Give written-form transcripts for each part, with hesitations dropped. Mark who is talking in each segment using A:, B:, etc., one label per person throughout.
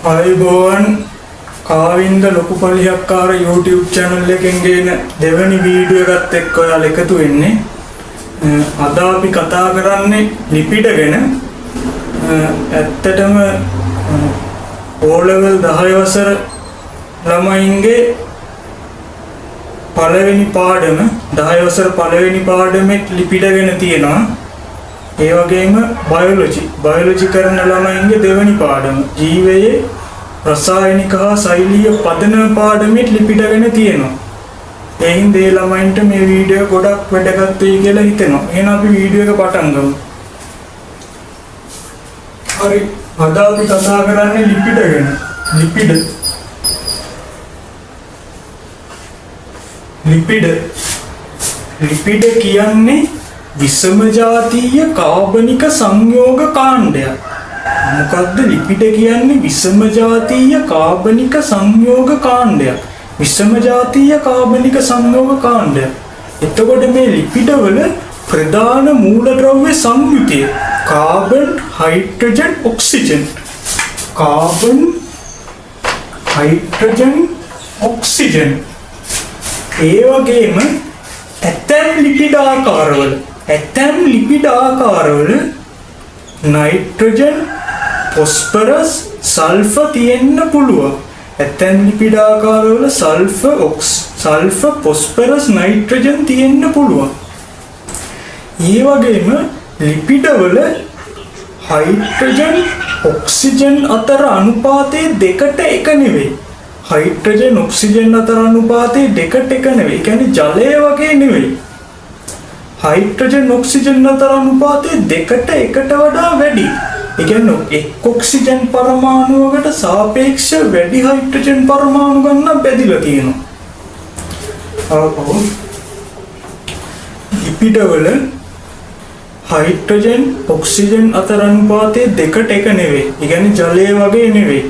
A: අයිබෝන් කාවින්ද ලොකු පලිහක්කාර YouTube channel එකෙන් ගේන දෙවැනි වීඩියෝ එකත් එක්ක ඔයාලා එකතු වෙන්නේ. අද අපි කතා කරන්නේ ලිපිඩ ගැන. ඇත්තටම O level 10 වසර ළමයින්ගේ පළවෙනි පාඩම 10 වසර පළවෙනි පාඩමේ ලිපිඩ ගැන තියෙනවා. ඒ වගේම බයොලොජි කරන ළමයින්ගේ දෙවෙනි පාඩම ජීවයේ රසායනික හා ශෛලීය පදනම පාඩමේ ලිපිඩ ගැන තියෙනවා. ඒ හින්දා ඒ ළමයින්ට මේ වීඩියෝ ගොඩක් වැදගත් වෙයි කියලා හිතෙනවා. එහෙනම් අපි වීඩියෝ එක පටන් ගමු. හරි, අද අපි කතා කරන්නේ ලිපිඩ ගැන. ලිපිඩ කියන්නේ විෂම ජාතීය කාබනික සංයෝග කාණ්ඩයක්. මොකද්ද ලිපිඩ කියන්නේ? විෂම ජාතීය කාබනික සංයෝග කාණ්ඩයක්. විෂම ජාතීය කාබනික සංයෝග කාණ්ඩයක්. එතකොට මේ ලිපිඩ වල ප්‍රධාන මූලද්‍රව්‍ය සංයුතිය carbon, hydrogen, oxygen. Carbon, hydrogen, oxygen. ඒ වගේම ඇතැම් ලිපිඩ ආකාරවල නයිට්‍රජන්, ෆොස්ෆරස්, සල්ෆර් තියෙන්න පුළුවන්. ඇතැම් ලිපිඩ ආකාරවල සල්ෆර්, ෆොස්ෆරස්, නයිට්‍රජන් තියෙන්න පුළුවන්. ඒ වගේම ලිපිඩ වල හයිඩ්‍රජන්, ඔක්සිජන් අතර අනුපාතය 2:1 නෙවෙයි. හයිඩ්‍රජන් ඔක්සිජන් අතර අනුපාතය 2:1 නෙවෙයි. ඒ කියන්නේ ජලය වගේ නෙවෙයි. හයිඩ්‍රජන් ඔක්සිජන් අතර අනුපාතය 2:1ට වඩා වැඩි. ඒ කියන්නේ එක් ඔක්සිජන් පරමාණුවකට සාපේක්ෂව වැඩි හයිඩ්‍රජන් පරමාණු ගන්න බෙදලා තියෙනවා. ලිපිඩ වල හයිඩ්‍රජන් ඔක්සිජන් අතර අනුපාතය 2:1 නෙවෙයි. ඒ කියන්නේ ජලය වගේ නෙවෙයි.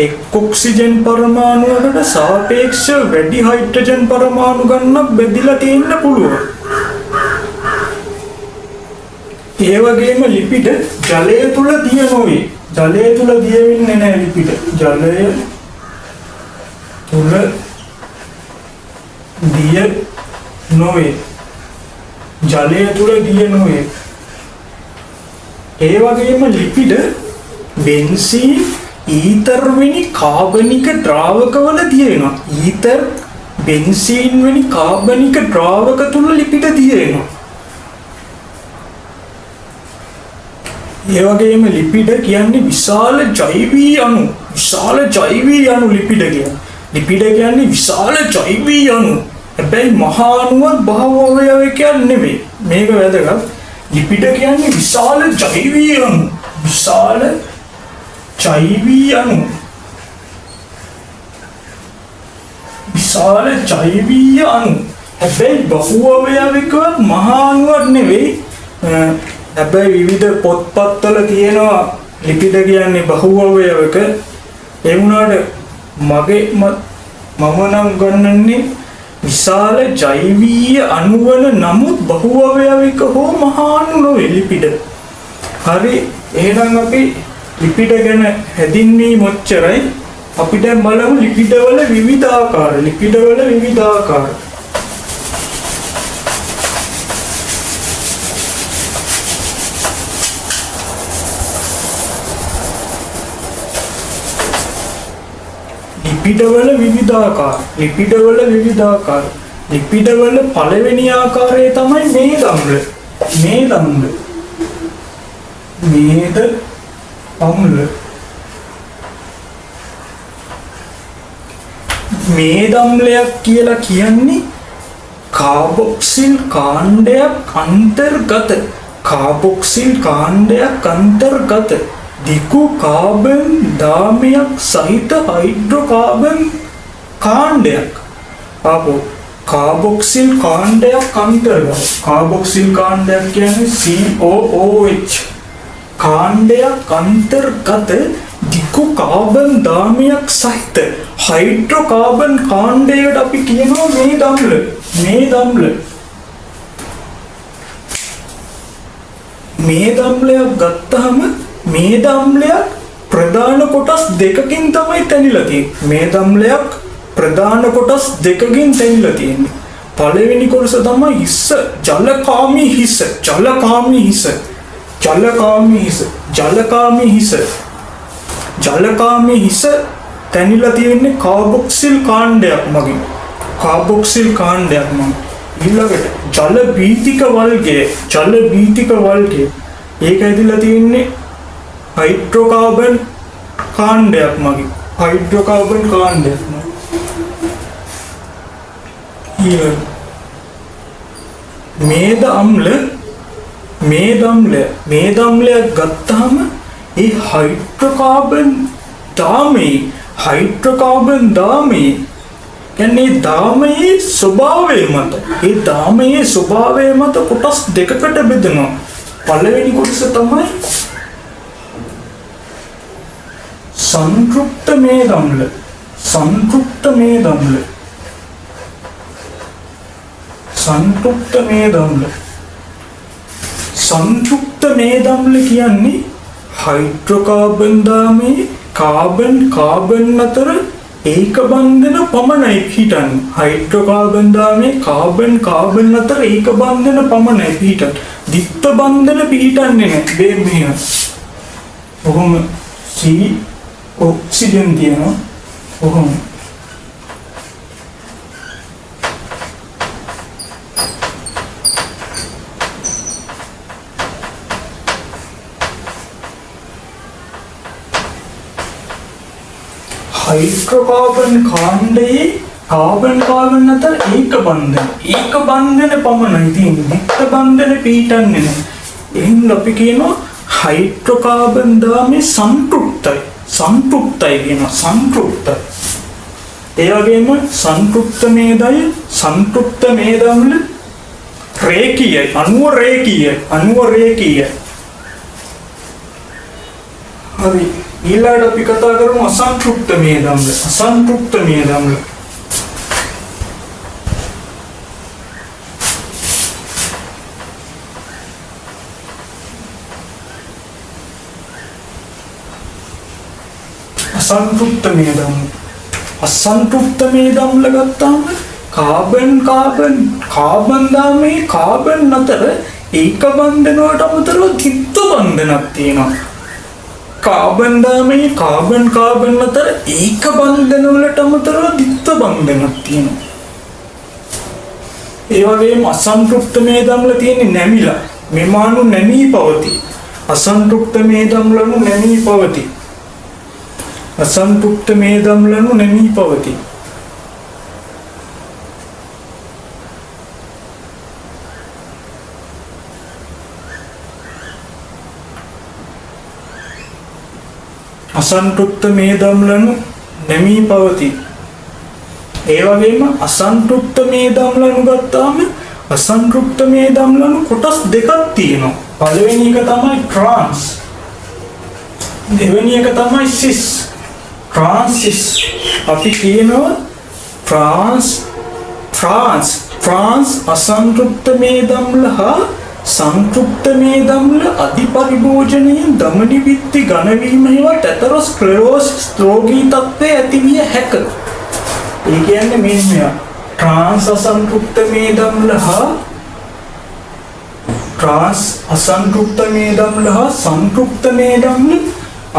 A: එක් ඔක්සිජන් පරමාණුවකට සාපේක්ෂව වැඩි හයිඩ්‍රජන් පරමාණු ගන්නක් බෙදලා තියෙන්න පුළුවන්. ඒ වගේම ලිපිඩ ජලය තුල දිය නොවේ. ජලය තුල දිය වෙන්නේ නැහැ ලිපිඩ. ජලය තුල දිය නොවේ. ඒ වගේම ලිපිඩ බෙන්සීන්, ඊතර් වැනි කාබනික ද්‍රාවකවල තියෙනවා. ඊතර්, බෙන්සීන් වැනි කාබනික ද්‍රාවක තුල ලිපිඩ තියෙනවා. ඒ වගේම ලිපිඩ කියන්නේ විශාල ජෛවීය අණු. ලිපිඩ කියන්නේ විශාල ජෛවීය අණු. හැබැයි මහා අණුවක් බහුව අවයවයක් නෙවෙයි. මේක වැදගත්. ලිපිඩ කියන්නේ විශාල ජෛවීය අණු. හැබැයි බහුව අවයවයක් මහා අණුවක් නෙවෙයි. හැබැයි විවිධ පොත්පත්වල තියෙනවා ලිපිඩ කියන්නේ බහුව අවයවක. ඒ වුණාට මම නම් ගන්නන්නේ විශාල ජෛවීය අණු වල නමුත් බහුව අවයවික හෝ මහා අණු නොවේ ලිපිඩ. හරි, එහෙනම් අපි ලිපිඩ ගැන හැදින්වීම ඔච්චරයි. අපි දැන් බලමු ලිපිඩ වල විවිධ ආකාර. ලිපිඩ වල විවිධ ආකාර. ලිපිඩ වල පළවෙනි ආකාරය තමයි මේද අම්ල. මේද අම්ලයක් කියලා කියන්නේ කාබොක්සිල් කාණ්ඩයක් අන්තර්ගත දිගු කාබන් දාමයක් සහිත හයිඩ්‍රෝකාබන් කාණ්ඩයක්. කාබොක්සිල් කාණ්ඩයක් අන්තර්ගත. කාබොක්සිල් කාණ්ඩයක් කියන්නේ COOH. කාණ්ඩයක් අන්තර්ගත දිගු කාබන් දාමයක් සහිත හයිඩ්‍රෝකාබන් කාණ්ඩයට අපි කියනවා මේද අම්ල. මේද අම්ලයක් ගත්තාම මේද අම්ලයක් ප්‍රධාන කොටස් දෙකකින් තමයි තැනිලා තියෙන්නේ. මේද අම්ලයක් ප්‍රධාන කොටස් දෙකකින් තැනිලා තියෙන්නේ. පළවෙනි කොටස තමයි හිස, ජලකාමී හිස, ජලකාමී හිස, ජලකාමී හිස, ජලකාමී හිස, ජලකාමී හිස තැනිලා තියෙන්නේ කාබොක්සිල් කාණ්ඩයක් මගින්. කාබොක්සිල් කාණ්ඩයක් මගින්. ඊළඟට ජල බීතික වල්ගය, ජල බීතික වල්ගය. ඒක ඇදිලා තියෙන්නේ හයිඩ්‍රෝකාබන් කාණ්ඩයක් මගින්. හයිඩ්‍රෝකාබන් කාණ්ඩයක් මගින්. මේද අම්ල, මේද අම්ලයක් ගත්තාම ඒ හයිඩ්‍රෝකාබන් දාමයේ කියන්නේ දාමයේ ස්වභාවය මත, ඒ දාමයේ ස්වභාවය මත කොටස් දෙකකට බෙදෙනවා. පළවෙනි කොටස තමයි සංතෘප්ත මේද අම්ල. සංතෘප්ත මේද අම්ල. සංතෘප්ත මේද අම්ල. සංතෘප්ත මේද අම්ල කියන්නේ හයිඩ්‍රෝකාබන් දාමයේ කාබන් අතර ඒක බන්ධන පමණයි පිහිටන්නේ. හයිඩ්‍රෝකාබන් දාමයේ කාබන් අතර ඒක බන්ධන පමණයි පිහිටන්නේ. දිත්ත බන්ධන පිහිටන්නේ නැහැ. මෙහෙම. කොහොම C ඔක්සිජන් තියෙනවා. කොහොම හයිඩ්‍රෝකාබන් කාණ්ඩයේ කාබන් අතර ඒක බන්ධන පමණයි තියෙන්නේ. දිත්ත බන්ධන පිහිටන්නේ නැහැ. එහෙනම් අපි කියනවා හයිඩ්‍රෝකාබන් දාමයේ සංතෘප්තයි. සංතෘප්තයි කියනවා. සංතෘප්තයි. ඒ වගේම සංතෘප්ත මේදය, සංතෘප්ත මේද අම්ල රේඛීයයි. අණුව රේඛීයයි. හරි. ඊළඟට අපි කතා කරමු අසන්තෘප්ත මේද අම්ල. අසන්තෘප්ත මේද අම්ල. අසන්තෘප්ත මේද අම්ල. අසන්තෘප්ත මේද අම්ල ගත්තාම කාබන් දාමයේ කාබන් අතර ඒක බන්ධන වලට අමතරව දිත්ත බන්ධනක් තියෙනවා. කාබන් දාමයේ කාබන් අතර ඒක බන්ධන වලට අමතරව දිත්ත බන්ධනක් තියෙනවා. ඒ වගේම අසන්තෘප්ත මේද අම්ල තියෙන්නේ නැමිලා. මෙමාණු නැමී පවතී. අසන්තෘප්ත මේද අම්ලනු නැමී පවතී. අසන්තෘප්ත මේද අම්ලනු නැමී පවතී. අසන්තෘප්ත මේද අම්ලනු නැමී පවතී. ඒ වගේම අසන්තෘප්ත මේද අම්ලනු ගත්තාම අසන්තෘප්ත මේද අම්ලනු කොටස් දෙකක් තියෙනවා. පළවෙනි එක තමයි ට්‍රාන්ස්. දෙවෙනි එක තමයි සිස්. ට්‍රාන්සිස්. අපි කියනවා ට්‍රාන්ස් අසන්තෘප්ත මේද අම්ල හා සංතෘප්ත මේද අම්ල අධිපරිභෝජනයෙන් ධමනි විත්ති ඝනවීම හෙවත් ඇතරොස්ක්ලෙරෝසිස් රෝගී තත්ත්වය ඇතිවිය හැක. ඒ කියන්නේ මෙන්න ට්‍රාන්ස් අසන්තෘප්ත මේද අම්ල හා සංතෘප්ත මේද අම්ල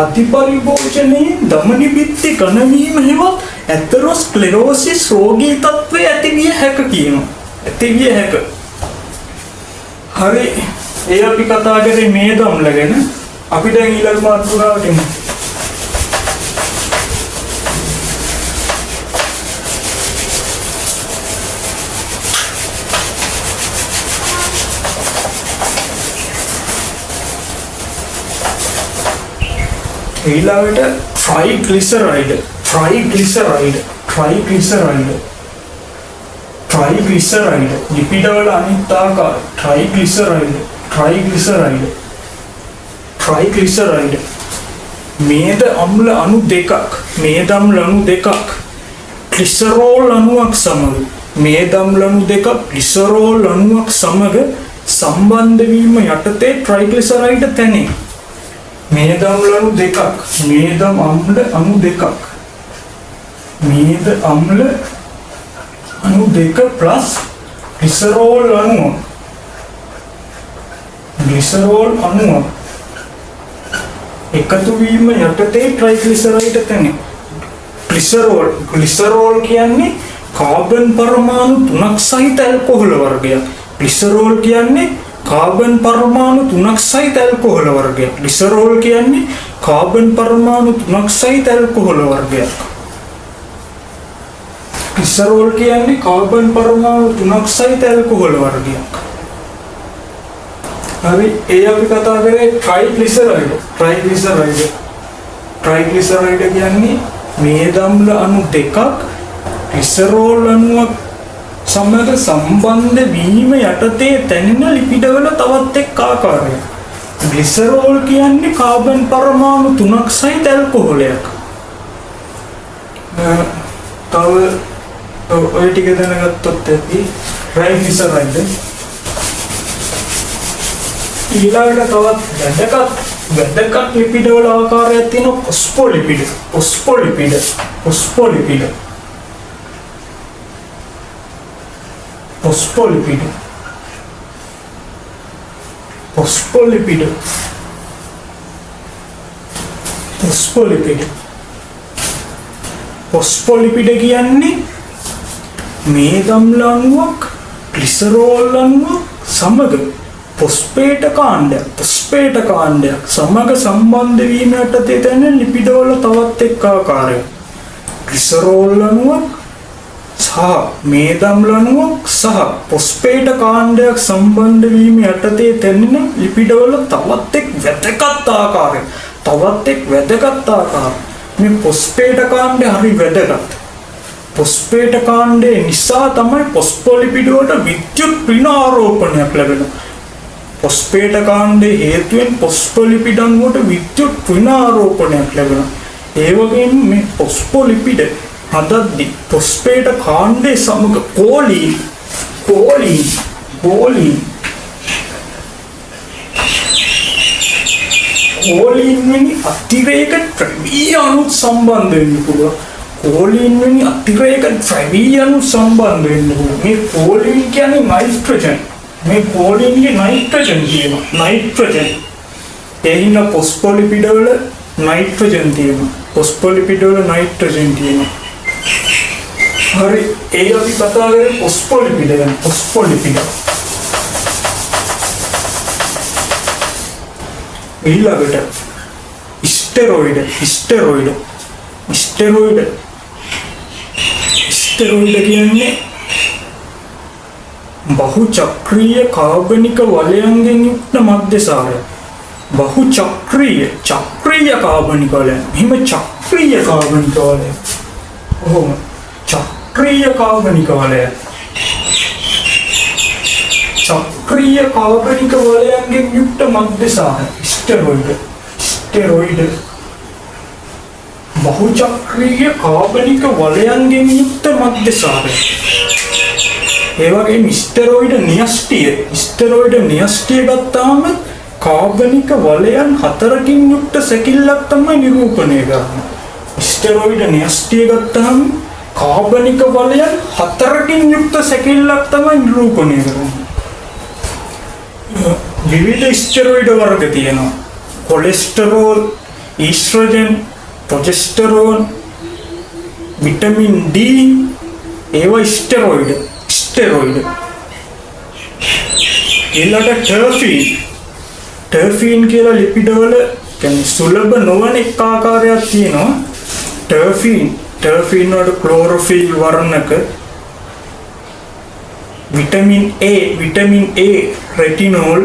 A: අධිපරිභෝජනයෙන් ධමනි විත්ති ඝනවීම හෙවත් ඇතරොස්ක්ලෙරෝසිස් රෝගී තත්ත්වය ඇතිවිය හැක කියනවා. ඇතිවිය හැක. හරි. ඒ අපි කතා කරේ මේද අම්ල ගැන. අපි දැන් ඊළඟ මාතෘකාවට එමු. ඊළඟට ට්‍රයිග්ලිසරයිඩ් ලිපිඩ වල අනිත් ආකාර ට්‍රයිග්ලිසරයිඩ් මේද අම්ල අණු දෙකක් ග්ලිසරෝල් අණුවක් සමග මේද අම්ල අණු දෙකක් ග්ලිසරෝල් අණුවක් සමග සම්බන්ධ වීම යටතේ ට්‍රයිග්ලිසරයිඩ් තැනේ. මේද අම්ල අණු දෙකක්. මේද අම්ල අණු දෙකක්. මේද අම්ල අණු දෙක ප්ලස් ග්ලිසරෝල් අණුව. ග්ලිසරෝල් අණුව එකතු වීම යටතේ ට්‍රයිග්ලිසරයිඩ් තැනේ. ග්ලිසරෝල් කියන්නේ කාබන් පරමාණු 3ක් සහිත ඇල්කොහොල වර්ගයක්. ග්ලිසරෝල් කියන්නේ කාබන් පරමාණු 3ක් සහිත ඇල්කොහොල වර්ගයක්. ග්ලිසරෝල් කියන්නේ කාබන් පරමාණු 3ක් සහිත ඇල්කොහොල වර්ගයක්. ග්ලිසරෝල් කියන්නේ කාබන් පරමාණු 3ක් සහිත ඇල්කොහොල වර්ගයක්. හරි, ඒ අපි කතා කරේ ට්‍රයිග්ලිසරයිඩ්. ට්‍රයිග්ලිසරයිඩ් කියන්නේ මේද අම්ල අණු දෙකක් ග්ලිසරෝල් අණුවක් සමග සම්බන්ධ වීම යටතේ තැනෙන ලිපිඩවල තවත් එක් ආකාරයක්. ග්ලිසරෝල් කියන්නේ කාබන් පරමාණු 3ක් සහිත ඇල්කොහොලයක්. තව ඔය ටික දැනගත්තොත් ඇති ට්‍රයිග්ලිසරයිඩ්. ඊළඟට තවත් වැදගත් ලිපිඩවල ආකාරයක් තියෙනවා. ෆොස්ෆොලිපිඩ. ෆොස්ෆොලිපිඩ කියන්නේ මේද අම්ල අණුවක් ග්ලිසරෝල් අණුවක් සමග ෆොස්ෆේට කාණ්ඩයක් සමග සම්බන්ධ වීම යටතේ තියෙන ලිපිඩවල තවත් එක් ආකාරයක්. ග්ලිසරෝල් අණුවක් සහ මේද අම්ල අණුවක් සහ ෆොස්ෆේට කාණ්ඩයක් සම්බන්ධ වීම යටතේ තියෙන ලිපිඩවල තවත් එක් වැදගත් ආකාරයක්. මේ ෆොස්ෆේට කාණ්ඩය හරි වැදගත්. ෆොස්ෆේට කාණ්ඩය නිසා තමයි ෆොස්ෆොලිපිඩ වලට විද්‍යුත් ඍණාරෝපණයක් ලැබෙනවා. ෆොස්ෆේට කාණ්ඩයේ හේතුවෙන් ෆොස්ෆොලිපිඩ අණුවට විද්‍යුත් ඍණාරෝපණයක් ලැබෙනවා. ඒ වගේම මේ ෆොස්ෆොලිපිඩ හදද්දී ෆොස්ෆේට කාණ්ඩයේ සමග කෝලීන් වැනි අතිරේක ද්‍රවීය අණු සම්බන්ධ වෙන්න පුළුවන්. මේ කෝලීන් කියන්නේ නයිට්‍රජන්. මේ කෝලීන්ගේ නයිට්‍රජන් තියෙනවා. ඒ හින්දා ෆොස්ෆොලිපිඩ වල නයිට්‍රජන් තියෙනවා. හරි, ඒ අපි කතා කරේ ෆොස්ෆොලිපිඩ ගැන. ඊළඟට ස්ටෙරොයිඩ් කියන්නේ බහුචක්‍රීය කාබනික වලයන්ගෙන් යුක්ත මධ්‍යසාරය. චක්‍රීය කාබනික වලයන්. එහෙම චක්‍රීය කාබනික වලයන්. චක්‍රීය කාබනික වලයන්ගෙන් යුක්ත මධ්‍යසාරය ස්ටෙරොයිඩ්. බහුචක්‍රීය කාබනික වලයන්ගෙන් යුක්ත මධ්‍යසාරය. ඒ වගේම ස්ටෙරොයිඩ් න්‍යෂ්ටිය ගත්තාම කාබනික වලයන් 4කින් යුක්ත සැකිල්ලක් තමයි නිරූපණය කරන්නේ. ස්ටෙරොයිඩ් න්‍යෂ්ටිය ගත්තාම කාබනික වලයන් 4කින් යුක්ත සැකිල්ලක් තමයි නිරූපණය කරන්නේ. විවිධ ස්ටෙරොයිඩ් වර්ග තියෙනවා. කොලෙස්ටරෝල්, ඊස්ට්‍රජන්, ප්‍රොජෙස්ටරෝන්, විටමින් D, ඒවා ස්ටෙරොයිඩ්. ඊළඟට ටර්ෆීන් කියලා ලිපිඩවල කියන්නේ සුලභ නොවන එක් ආකාරයක් තියෙනවා. ටර්ෆීන් වල ක්ලෝරොෆිල් වර්ණක විටමින් A, රෙටිනෝල්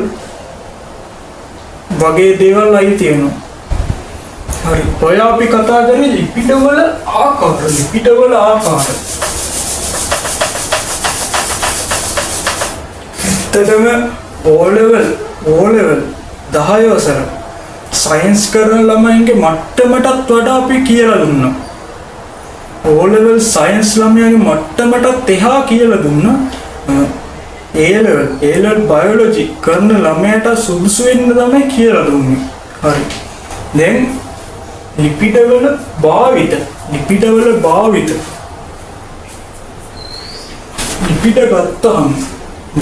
A: වගේ දේවල් අයි තියෙනවා. හරි, ඔය අපි කතා කරන්නේ ලිපිඩවල ආකාර. ඇත්තටම ඕලෙවල් 10 වසර සයන්ස් කරන ළමයින්ගේ මට්ටමටත් වඩා අපි කියලා දුන්නා. ඕලෙවල් සයන්ස් ළමයාගේ මට්ටමටත් එහා කියලා දුන්නා. A level biology කරන ළමයට සුදුසු වෙන්න තමයි කියලා දුන්නේ. හරි. දැන් ලිපිඩවල භාවිත ලිපිඩ ගත්තාම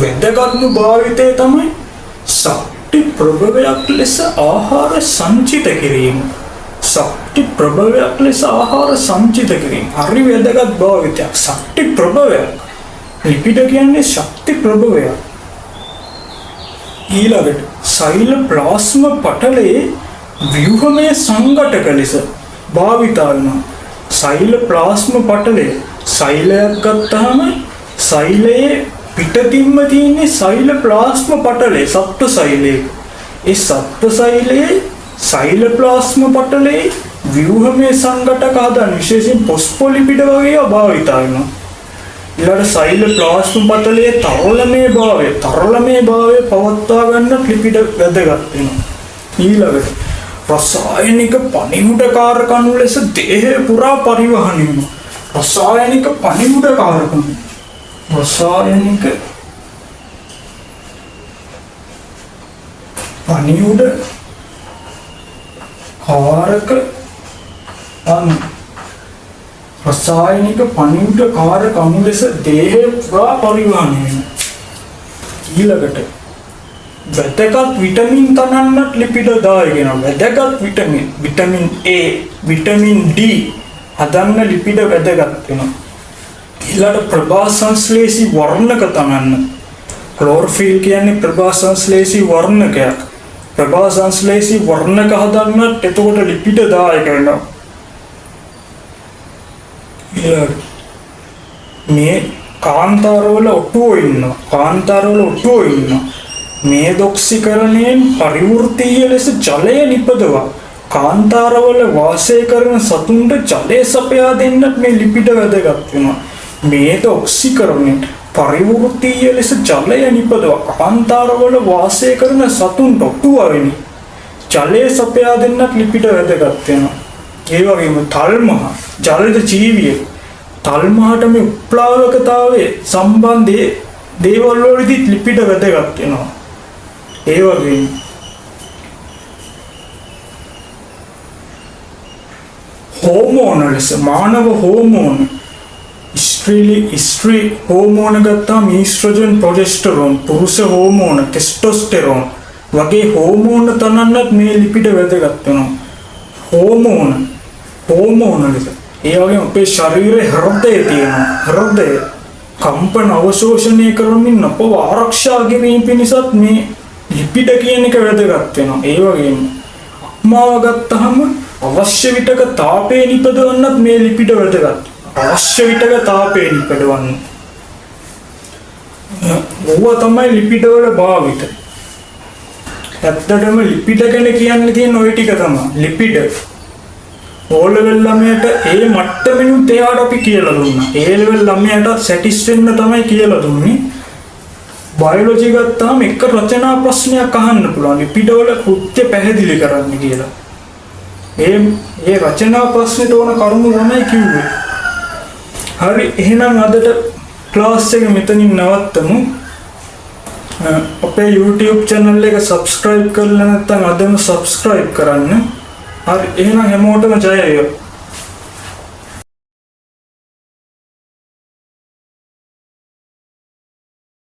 A: වැදගත්ම භාවිතය තමයි ශක්ති ප්‍රභවයක් ලෙස ආහාර සංචිත කිරීම. හරි වැදගත් භාවිතයක්. ශක්ති ප්‍රභවයක්. ලිපිඩ කියන්නේ ශක්ති ප්‍රභවයක්. ඊළඟට සෛල ප්ලාස්ම පටලයේ ව්‍යුහමය සංඝටක ලෙස භාවිතා වෙනවා. සෛල ප්ලාස්ම පටලය සෛලයක් ගත්තාම සෛලයේ පිටතින්ම තියෙන්නේ සෛල ප්ලාස්ම පටලය සත්ව සෛලයක. ඒ සත්ව සෛලයේ සෛල ප්ලාස්ම පටලයේ ව්‍යුහමය සංඝටක හදන විශේෂයෙන් ෆොස්ෆොලිපිඩ වගේ භාවිතා වෙනවා. ඊළඟ සෛල ප්ලාස්ම පටලයේ තරලමය භාවය පවත්වා ගන්න ලිපිඩ වැදගත් වෙනවා. ඊළඟට රසායනික පණිමුඩකාරකණු ලෙස දේහය පුරා පරිවහනය වෙනවා. රසායනික පණිමුඩකාරකණු ලෙස දේහය පුරා පරිවහනය වෙනවා. ඊළඟට වැදගත් විටමින් තනන්නත් ලිපිඩ දායක වෙනවා. වැදගත් විටමින් A, විටමින් D හදන්න ලිපිඩ වැදගත් වෙනවා. ඊළඟට ප්‍රභාසංශ්ලේෂී වර්ණක තනන්න. ක්ලෝරොෆිල් කියන්නේ ප්‍රභාසංශ්ලේෂී වර්ණකයක්. ප්‍රභාසංශ්ලේෂී වර්ණක හදන්නත් එතකොට ලිපිඩ දායක වෙනවා. ඊළඟට මේ කාන්තාරවල ඔටුවෝ ඉන්නවා. මේදොක්සිකරණයෙන් පරිවෘත්තීය ලෙස ජලය නිපදවා කාන්තාරවල වාසය කරන සතුන්ට ජලය සපයා දෙන්නත් මේ ලිපිඩ වැදගත් වෙනවා. මේදොක්සිකරණයෙන් පරිවෘත්තීය ලෙස ජලය නිපදවා කාන්තාරවල වාසය කරන සතුන්ට ඔටුවවෙනි ජලය සපයා දෙන්නත් ලිපිඩ වැදගත් වෙනවා. ඒ වගේම තල්මහ ජලද ජීවිය තල්මහට මේ උප්ලාවකතාවයේ සම්බන්ධයේ දේවල් වලදීත් ලිපිඩ වැදගත් වෙනවා. ඒ වගේම හෝමෝන ලෙස මානව හෝමෝන ස්ත්‍රී හෝමෝන ගත්තාම ඊස්ට්‍රෝජන් ප්‍රොජෙස්ටරෝන් පුරුෂ හෝමෝන ටෙස්ටොස්ටෙරෝන් වගේ හෝමෝන තනන්නත් මේ ලිපිඩ වැදගත් වෙනවා. හෝමෝන ලෙස ඒ වගේම අපේ ශරීරයේ හෘදය කම්පන අවශෝෂණය කරමින් අපව ආරක්ෂා කිරීම පිණිසත් මේ ලිපිඩ කියන එක වැදගත් වෙනවා. ඒ වගේම අක්මාව ගත්තහම අවශ්‍ය විටක තාපය නිපදවන්නත් මේ ලිපිඩ වැදගත්. ඕවා තමයි ලිපිඩ වල භාවිත. ඇත්තටම ලිපිඩ ගැන කියන්න තියෙන ওই ටික තමයි. ලිපිඩ ඕලෙවල් ළමයට ඒ මට්ටමිනුත් එයාට අපි කියලා දුන්නා. ඒ ලෙවල් ළමයට සැටිස් වෙන්න තමයි කියලා දුන්නේ. බයොලොජි ගත්තාම එක රචනා ප්‍රශ්නයක් අහන්න පුළුවන්. ලිපිඩ වල කෘත්‍ය පැහැදිලි කරන්න කියලා. ඒ රචනා ප්‍රශ්නෙට ඕන කරුණු තමයි කිව්වේ. හරි, එහෙනම් අදට ක්ලාස් එක මෙතනින් නවත්තමු. අපේ YouTube channel එක subscribe කරලා නැත්නම් අදම subscribe කරන්න. හරි, එහෙනම් හැමෝටම ජය වේවා.